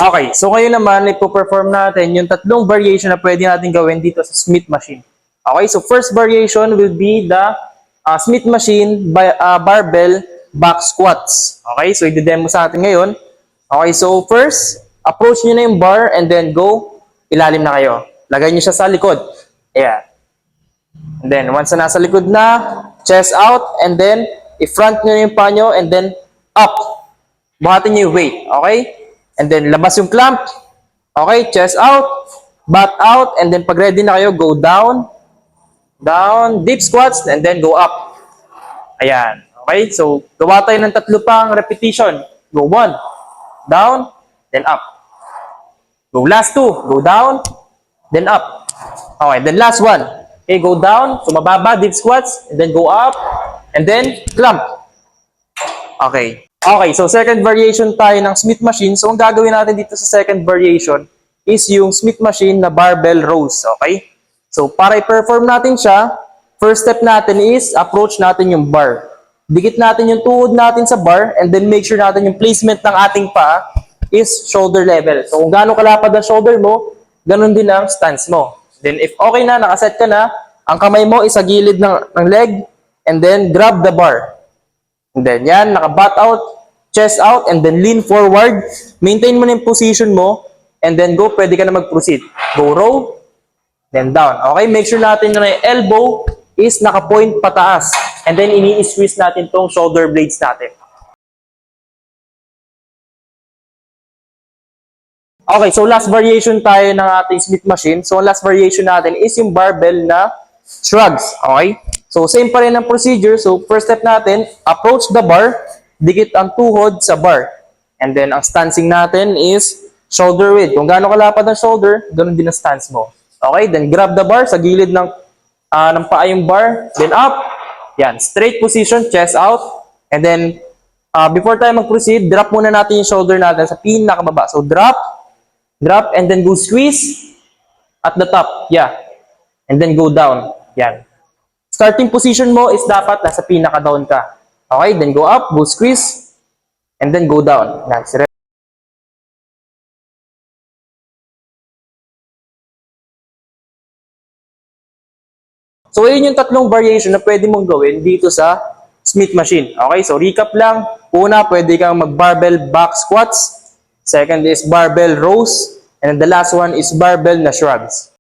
Okay, so ngayon naman, ipo-perform natin yung tatlong variation na pwede natin gawin dito sa Smith machine. Okay, so first variation will be the Smith machine by, barbell back squats. Okay, so i-demo sa atin ngayon. Okay, so first, approach nyo na yung bar and then go, ilalim na kayo. Lagay nyo siya sa likod. Ayan. And then, once na nasa likod na, chest out, and then, i-front nyo yung paa nyo, and then, up. Buhatin nyo yung weight, okay? And then, labas yung clamp. Okay, chest out, butt out, and then, pag ready na kayo, go down, down, deep squats, and then, go up. Ayan. Okay, so, gawa tayo ng tatlo pang repetition. Go 1, down, then up. Go last 2, go down, then up. Okay, then last one. Okay, go down, so mababa, deep squats, and then go up, and then clamp. Okay. Okay, so second variation tayo ng Smith machine. So ang gagawin natin dito sa second variation is yung Smith machine na barbell rows. Okay? So para i-perform natin siya, first step natin is approach natin yung bar. Dikit natin yung tuhod natin sa bar, and then make sure natin yung placement ng ating paa is shoulder level. So kung gaano kalapad ang shoulder mo, ganun din ang stance mo. Then if okay na, nakaset ka na, ang kamay mo is sa gilid ng leg, and then grab the bar. And then yan, naka-butt out, chest out, and then lean forward. Maintain mo na yung position mo, and then go, pwede ka na mag-proceed. Go row, then down. Okay, make sure natin na yung elbow is naka-point pataas. And then ini-squeeze natin tong shoulder blades natin. Okay, so last variation tayo ng ating Smith machine. So last variation natin is yung barbell na shrugs. Okay? So same pa rin ang procedure. So first step natin, approach the bar, dikit ang tuhod sa bar. And then ang stancing natin is shoulder width. Kung gaano kalapad ang shoulder, ganun din ang stance mo. Okay? Then grab the bar sa gilid ng paa yung bar. Then up. Yan. Straight position, chest out. And then before tayo mag-proceed, drop muna natin yung shoulder natin sa pinakababa. So drop, and then go squeeze at the top. Yeah. And then go down. Yan. Starting position mo is dapat nasa pinaka-down ka. Okay? Then go up, go squeeze, and then go down. Nice. So, yun yung tatlong variation na pwede mong gawin dito sa Smith machine. Okay? So, recap lang. Una, pwede kang mag-barbell back squats. Second is barbell rows. And the last one is barbell na shrugs.